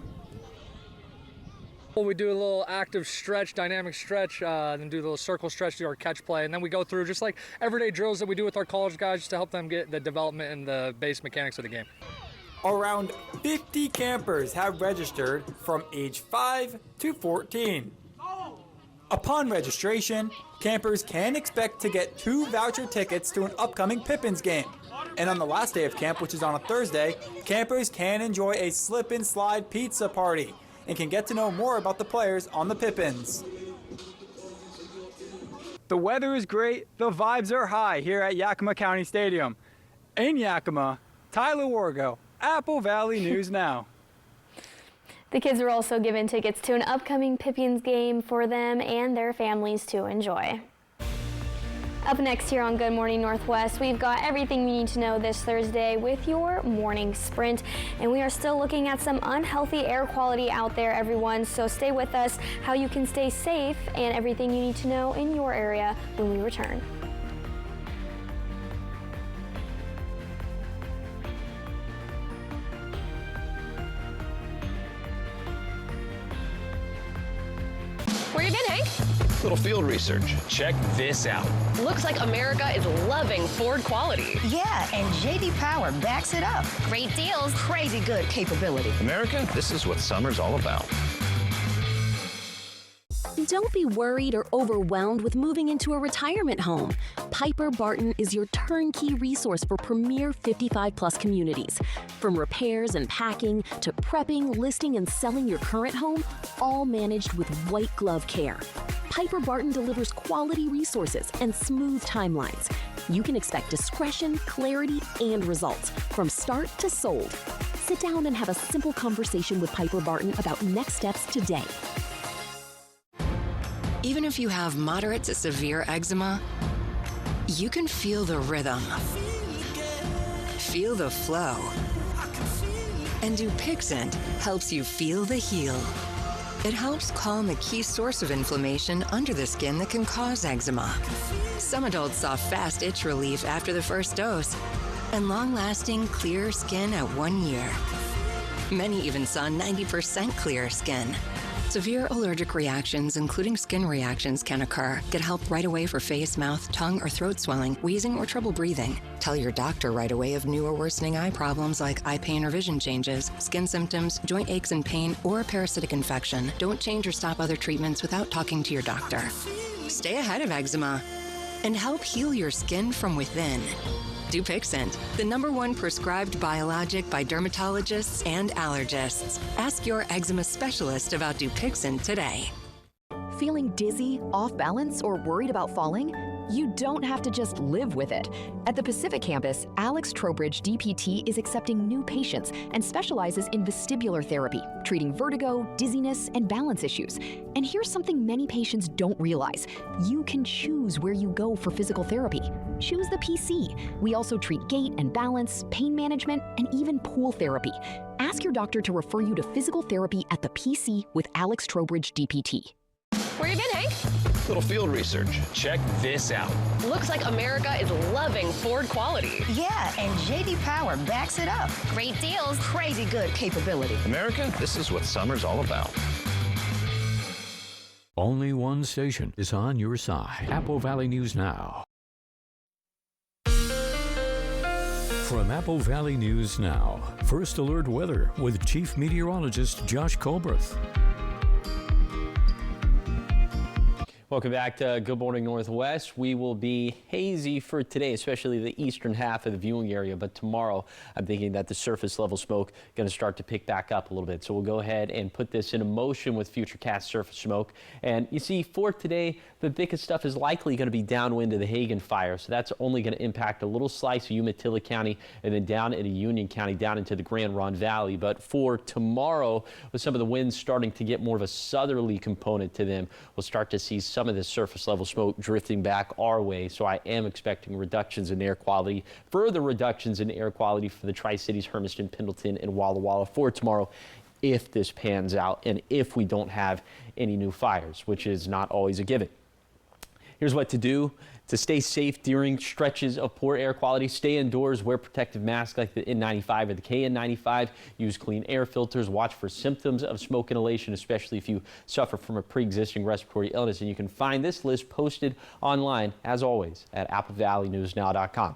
We do a little active stretch, dynamic stretch, then do a little circle stretch, do our catch play, and then we go through just like everyday drills that we do with our college guys just to help them get the development and the base mechanics of the game. Around 50 campers have registered from age 5 to 14. Upon registration, campers can expect to get 2 voucher tickets to an upcoming Pippins game. And on the last day of camp, which is on a Thursday, campers can enjoy a slip and slide pizza party and can get to know more about the players on the Pippins. The weather is great, the vibes are high here at Yakima County Stadium. In Yakima, Tyler Wargo, Apple Valley News Now. The kids were also given tickets to an upcoming Pippins game for them and their families to enjoy. Up next here on Good Morning Northwest, we've got everything you need to know this Thursday with your morning sprint. And we are still looking at some unhealthy air quality out there, everyone. So stay with us, how you can stay safe, and everything you need to know in your area when we return. Where you been, Hank? Little field research. Check this out. Looks like America is loving Ford quality. Yeah, and J.D. Power backs it up. Great deals. Crazy good capability. America, this is what summer's all about. Don't be worried or overwhelmed with moving into a retirement home. Piper Barton is your turnkey resource for premier 55-plus communities. From repairs and packing to prepping, listing, and selling your current home, all managed with white glove care. Piper Barton delivers quality resources and smooth timelines. You can expect discretion, clarity, and results from start to sold. Sit down and have a simple conversation with Piper Barton about next steps today. Even if you have moderate to severe eczema, you can feel the rhythm, feel the flow, and Dupixent helps you feel the heal. It helps calm the key source of inflammation under the skin that can cause eczema. Some adults saw fast itch relief after the first dose and long-lasting clear skin at 1 year. Many even saw 90% clear skin. Severe allergic reactions, including skin reactions, can occur. Get help right away for face, mouth, tongue, or throat swelling, wheezing, or trouble breathing. Tell your doctor right away of new or worsening eye problems like eye pain or vision changes, skin symptoms, joint aches and pain, or a parasitic infection. Don't change or stop other treatments without talking to your doctor. Stay ahead of eczema and help heal your skin from within. Dupixent, the #1 prescribed biologic by dermatologists and allergists. Ask your eczema specialist about Dupixent today. Feeling dizzy, off balance, or worried about falling? You don't have to just live with it. At the Pacific campus, Alex Trowbridge DPT is accepting new patients and specializes in vestibular therapy, treating vertigo, dizziness, and balance issues. And here's something many patients don't realize. You can choose where you go for physical therapy. Choose the PC. We also treat gait and balance, pain management, and even pool therapy. Ask your doctor to refer you to physical therapy at the PC with Alex Trowbridge DPT. Where you been, Hank? Little field research. Check this out. Looks like America is loving Ford quality. Yeah, and JD Power backs it up. Great deals. Crazy good capability. America, this is what summer's all about. Only one station is on your side. Apple Valley News Now. From Apple Valley News Now, First Alert Weather with Chief Meteorologist Josh Colbreth. Welcome back to Good Morning Northwest. We will be hazy for today, especially the eastern half of the viewing area. But tomorrow, I'm thinking that the surface level smoke going to start to pick back up a little bit. So we'll go ahead and put this into motion with Futurecast surface smoke. And you see, for today, the thickest stuff is likely going to be downwind of the Hagen fire. So that's only going to impact a little slice of Umatilla County and then down into Union County, down into the Grand Ronde Valley. But for tomorrow, with some of the winds starting to get more of a southerly component to them, we'll start to see some of this surface level smoke drifting back our way. So I am expecting reductions in air quality, further reductions in air quality for the Tri-Cities, Hermiston, Pendleton, and Walla Walla for tomorrow, if this pans out and if we don't have any new fires, which is not always a given. Here's what to do to stay safe during stretches of poor air quality. Stay indoors, wear protective masks like the N95 or the KN95, use clean air filters, watch for symptoms of smoke inhalation, especially if you suffer from a pre-existing respiratory illness. And you can find this list posted online, as always, at applevalleynewsnow.com.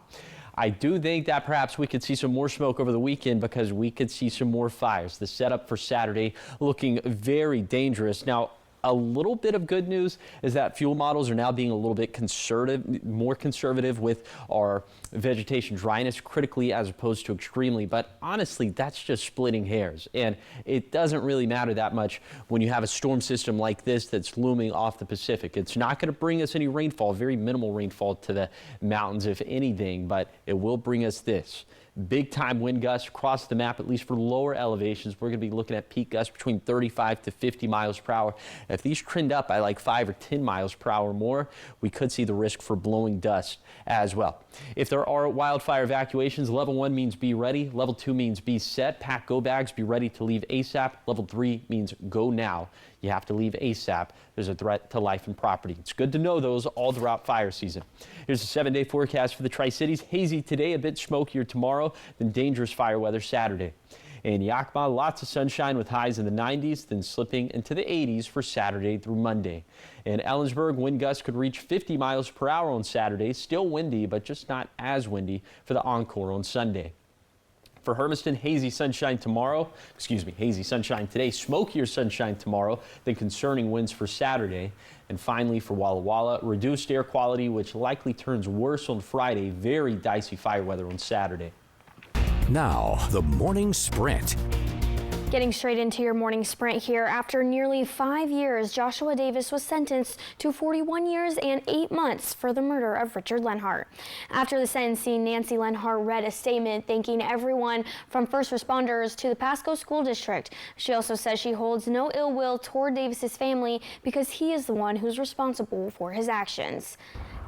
I do think that perhaps we could see some more smoke over the weekend because we could see some more fires. The setup for Saturday looking very dangerous. Now, a little bit of good news is that fuel models are now being a little bit more conservative with our vegetation dryness, critically as opposed to extremely. But honestly, that's just splitting hairs. And it doesn't really matter that much when you have a storm system like this that's looming off the Pacific. It's not going to bring us any rainfall, very minimal rainfall to the mountains, if anything, but it will bring us this. Big time wind gusts across the map, at least for lower elevations. We're going to be looking at peak gusts between 35 to 50 miles per hour. If these trend up by like 5 or 10 miles per hour more, we could see the risk for blowing dust as well. If there are wildfire evacuations, level 1 means be ready. Level 2 means be set. Pack go bags, be ready to leave ASAP. Level 3 means go now. You have to leave ASAP. There's a threat to life and property. It's good to know those all throughout fire season. Here's a 7-day forecast for the Tri-Cities. Hazy today, a bit smokier tomorrow, then dangerous fire weather Saturday. In Yakima, lots of sunshine with highs in the 90s, then slipping into the 80s for Saturday through Monday. In Ellensburg, wind gusts could reach 50 miles per hour on Saturday. Still windy, but just not as windy for the Encore on Sunday. For Hermiston, hazy sunshine today, smokier sunshine tomorrow, then concerning winds for Saturday. And finally, for Walla Walla, reduced air quality, which likely turns worse on Friday. Very dicey fire weather on Saturday. Now, the morning sprint. Getting straight into your morning sprint here. After nearly 5 years, Joshua Davis was sentenced to 41 years and 8 months for the murder of Richard Lenhart. After the sentencing, Nancy Lenhart read a statement thanking everyone from first responders to the Pasco School District. She also says she holds no ill will toward Davis's family because he is the one who's responsible for his actions.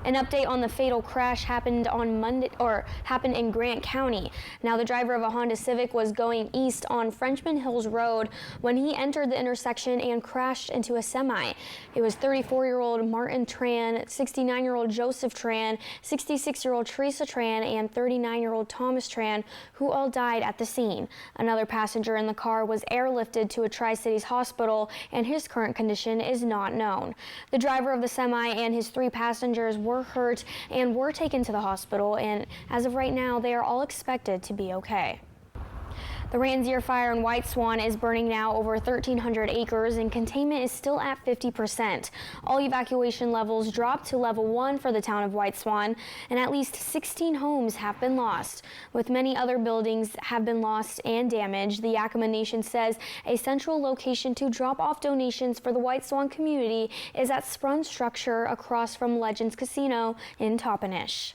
An update on the fatal crash happened in Grant County. Now, the driver of a Honda Civic was going east on Frenchman Hills Road when he entered the intersection and crashed into a semi. It was 34-year-old Martin Tran, 69-year-old Joseph Tran, 66-year-old Teresa Tran, and 39-year-old Thomas Tran, who all died at the scene. Another passenger in the car was airlifted to a Tri-Cities hospital, and his current condition is not known. The driver of the semi and his 3 passengers were hurt and were taken to the hospital, and as of right now, they are all expected to be okay. The Ransier fire in White Swan is burning now over 1,300 acres and containment is still at 50%. All evacuation levels dropped to level 1 for the town of White Swan, and at least 16 homes have been lost. With many other buildings have been lost and damaged, the Yakima Nation says a central location to drop off donations for the White Swan community is at Sprung Structure across from Legends Casino in Toppenish.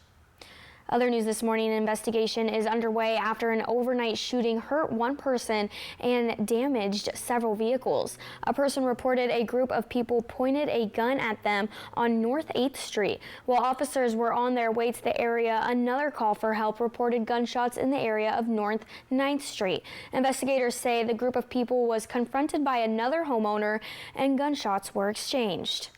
Other news this morning, an investigation is underway after an overnight shooting hurt one person and damaged several vehicles. A person reported a group of people pointed a gun at them on North 8th Street. While officers were on their way to the area, another call for help reported gunshots in the area of North 9th Street. Investigators say the group of people was confronted by another homeowner and gunshots were exchanged.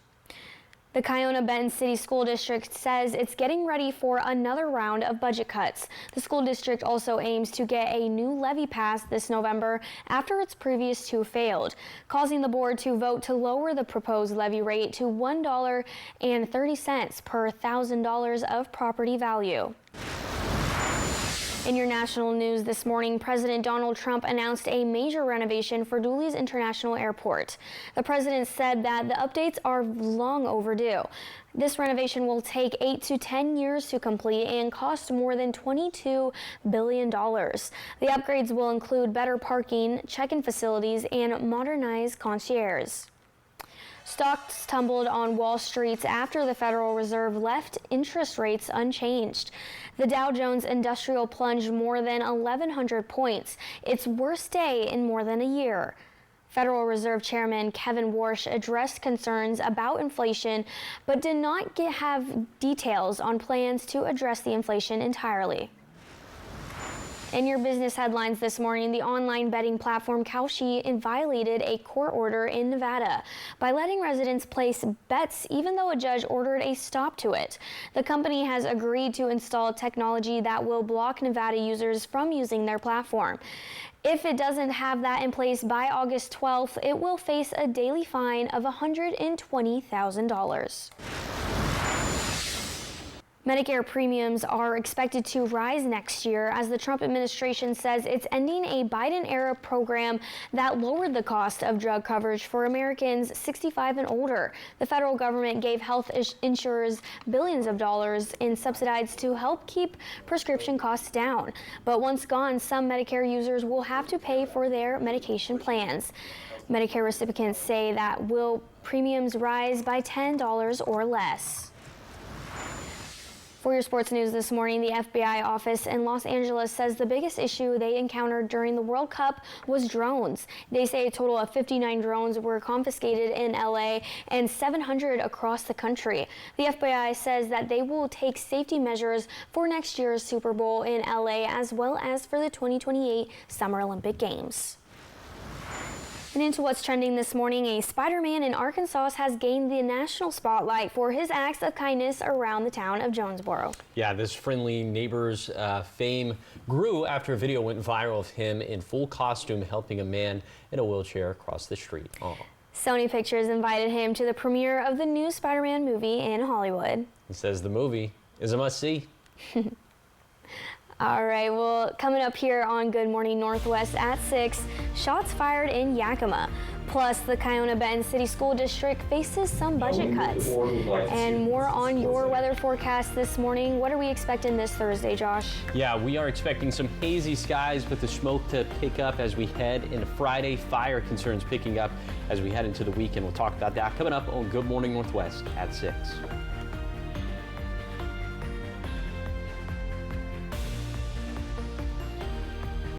The Kiona-Benton City School District says it's getting ready for another round of budget cuts. The school district also aims to get a new levy passed this November after its previous two failed, causing the board to vote to lower the proposed levy rate to $1.30 per $1,000 of property value. In your national news this morning, President Donald Trump announced a major renovation for Dulles International Airport. The president said that the updates are long overdue. This renovation will take 8 to 10 years to complete and cost more than $22 billion. The upgrades will include better parking, check-in facilities, and modernized concierge. Stocks tumbled on Wall Street after the Federal Reserve left interest rates unchanged. The Dow Jones Industrial plunged more than 1,100 points, its worst day in more than a year. Federal Reserve Chairman Kevin Warsh addressed concerns about inflation, but did not have details on plans to address the inflation entirely. In your business headlines this morning, the online betting platform Kalshi violated a court order in Nevada by letting residents place bets even though a judge ordered a stop to it. The company has agreed to install technology that will block Nevada users from using their platform. If it doesn't have that in place by August 12th, it will face a daily fine of $120,000. Medicare premiums are expected to rise next year as the Trump administration says it's ending a Biden-era program that lowered the cost of drug coverage for Americans 65 and older. The federal government gave health insurers billions of dollars in subsidies to help keep prescription costs down. But once gone, some Medicare users will have to pay for their medication plans. Medicare recipients say that will premiums rise by $10 or less. For your sports news this morning, the FBI office in Los Angeles says the biggest issue they encountered during the World Cup was drones. They say a total of 59 drones were confiscated in LA and 700 across the country. The FBI says that they will take safety measures for next year's Super Bowl in LA as well as for the 2028 Summer Olympic Games. And into what's trending this morning, a Spider-Man in Arkansas has gained the national spotlight for his acts of kindness around the town of Jonesboro. Yeah, this friendly neighbor's fame grew after a video went viral of him in full costume helping a man in a wheelchair across the street. Aww. Sony Pictures invited him to the premiere of the new Spider-Man movie in Hollywood. He says the movie is a must-see. All right, well, coming up here on Good Morning Northwest at 6, shots fired in Yakima. Plus, the Kiona-Benton City School District faces some budget cuts. And more on your weather forecast this morning. What are we expecting this Thursday, Josh? Yeah, we are expecting some hazy skies with the smoke to pick up as we head into Friday. Fire concerns picking up as we head into the weekend. We'll talk about that coming up on Good Morning Northwest at 6.